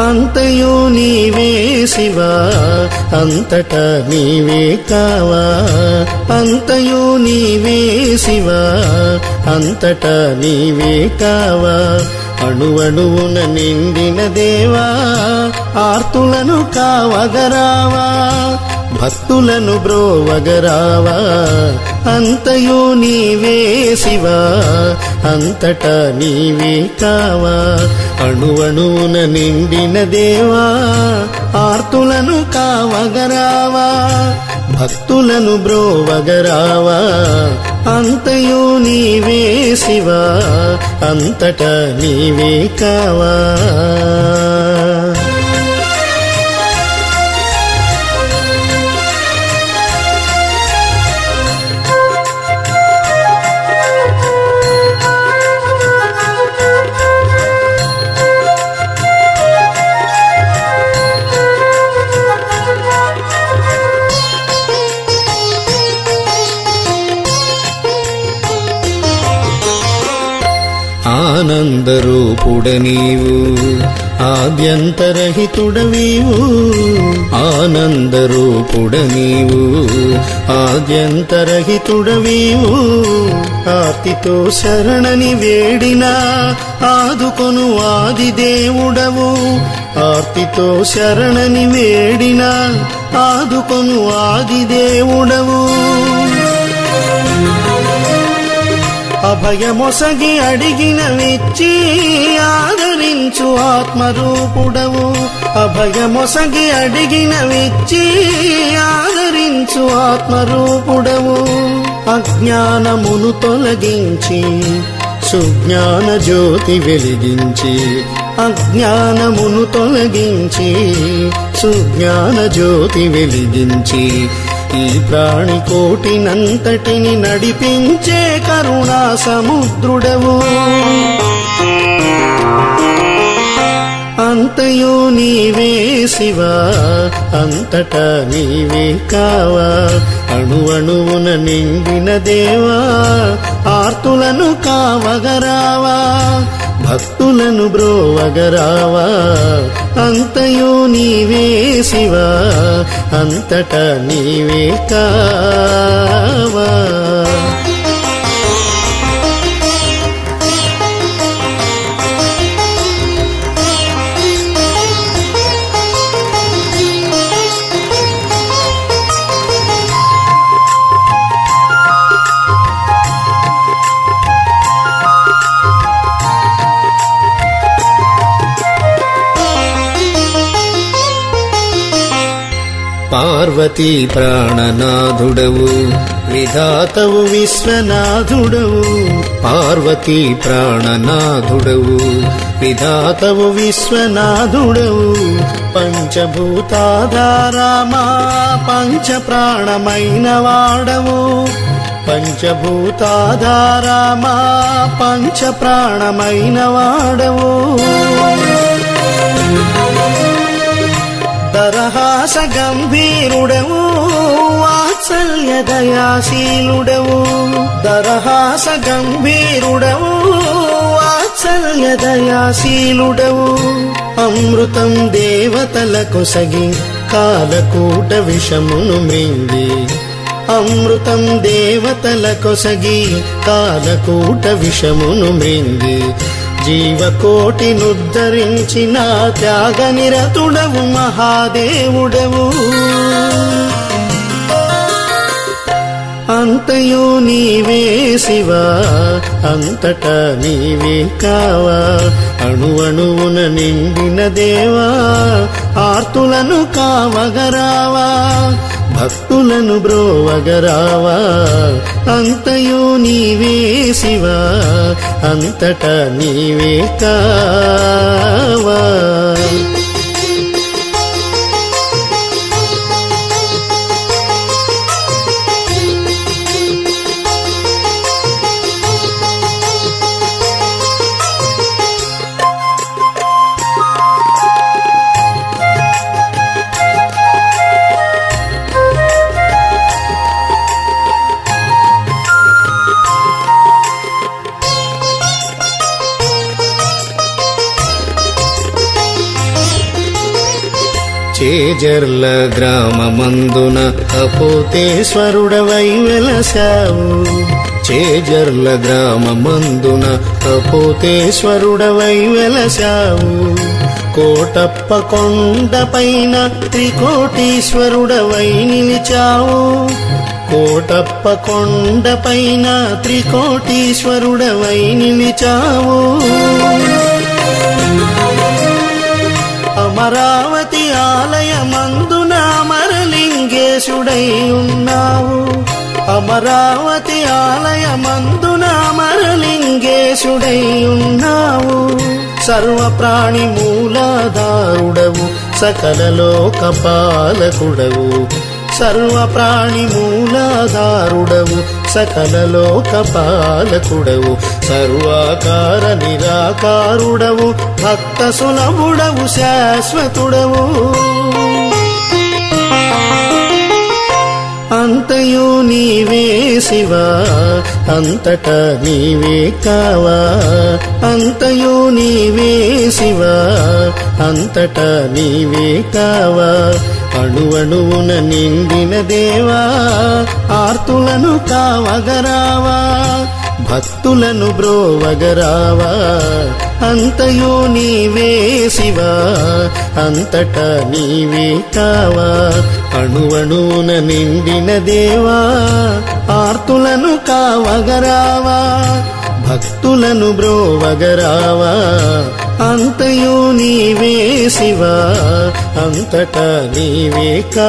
అంతయు నీవే శివా అంతటా నీవే కావా అంతయు నీవే శివా అంతటా నీవే కావా అణువణువున నిండిన దేవా ఆర్తులను కావగరావా భక్తులను బ్రోవగరావా అంతయు నీవే శివా అంతటా నీవే కావా అణువణువున నిండిన దేవా ఆర్తులను కావగరావా భక్తులను బ్రోవగరావా అంతయు నీవే శివా అంతటా నీవే కావా ఆనందరూపుడ నీవు ఆద్యంతరహితుడవీవు ఆనందరూపుడ నీవు ఆద్యంతరహితుడవీవు ఆర్తితో శరణని వేడినా ఆదుకొను ఆదిదేవుడవు ఆర్తితో శరణని వేడినా ఆదుకొను ఆదిదేవుడవు అభయమొసగి అడిగినవిచ్చి ఆదరించు ఆత్మరూపుడవు అభయమొసగి అడిగినవిచ్చి ఆదరించు ఆత్మరూపుడవు అజ్ఞానమును తొలగించి సుజ్ఞాన జ్యోతి వెలిగించి అజ్ఞానమును తొలగించి సుజ్ఞాన జ్యోతి వెలిగించి ఈ ప్రాణికోటినంతటిని నడిపించే కరుణా సముద్రుడవు అంతయు నీవే శివా అంతటా నీవే కావా అణువణువున నిండిన దేవా ఆర్తులను కావగరావా భక్తులను బ్రోవగరావా అంతయు నీవే శివా అంతటా నీవే కావా పార్వతీ ప్రాణనాథుడవు విధాతవు విశ్వనాథుడవు పార్వతీ ప్రాణనాథుడవు విధాతవు విశ్వనాథుడవు పంచభూతాధారామా పంచ ప్రాణమైన వాడవు పంచభూతాధారామా పంచ ప్రాణమైన వాడవు దరహాస గంభీరుడవు వాత్సల్య దయాశీలుడవు దరహాస గంభీరుడవు వాత్సల్య దయాశీలుడవు అమృతం దేవతల కొసగి కాలకూట విషమును మృంగి అమృతం దేవతల కొసగి కాలకూట విషమును మృంగి జీవకోటి నుద్ధరించిన త్యాగ నిరతుడవు మహాదేవుడవు అంతయు నీవే శివా అంతటా నీవే కావా అణువణువున నిండిన దేవా ఆర్తులను కావగరావా భక్తులను బ్రోవగరావా అంతయు నీవే శివా అంతటా నీవే కావా చేజర్ల గ్రామమందున కపోతేశ్వరుడవై వెలసావు. చేజర్ల గ్రామమందున కపోతేశ్వరుడవై వెలసావు. కోటప్ప కొండపైన త్రికోటీశ్వరుడవై నిలిచావు. కోటప్ప కొండపైన త్రికోటీశ్వరుడవై నిలిచావు. అమరావతి ఆలయమందున అమరలింగేశుడై ఉన్నావు. అమరావతి ఆలయమందున అమరలింగేశుడై ఉన్నావు. సర్వప్రాణి మూలాధారుడవు, సకల లోక పాలకుడవు. సర్వప్రాణి మూలాధారుడవు, సకల లోక పాలకుడవు. సర్వాకార నిరాకారుడవు, భక్త సులభుడవు, శాశ్వతుడవు. అంతయు నీవే శివా, అంతటా నీవే కావా. అంతయు నీవే శివా, అంతటా నీవే కావా. అణువణువున నిండిన దేవా, ఆర్తులను కావగరావా. భక్తులను బ్రోవగరావా. అంతయు నీవే శివా, అంతటా నీవే కావా. అణువణువున నిండిన దేవా, ఆర్తులను కావగరావా. భక్తులను బ్రోవగరావా. అంతయు నీవే శివా, అంతటా నీవే కావా.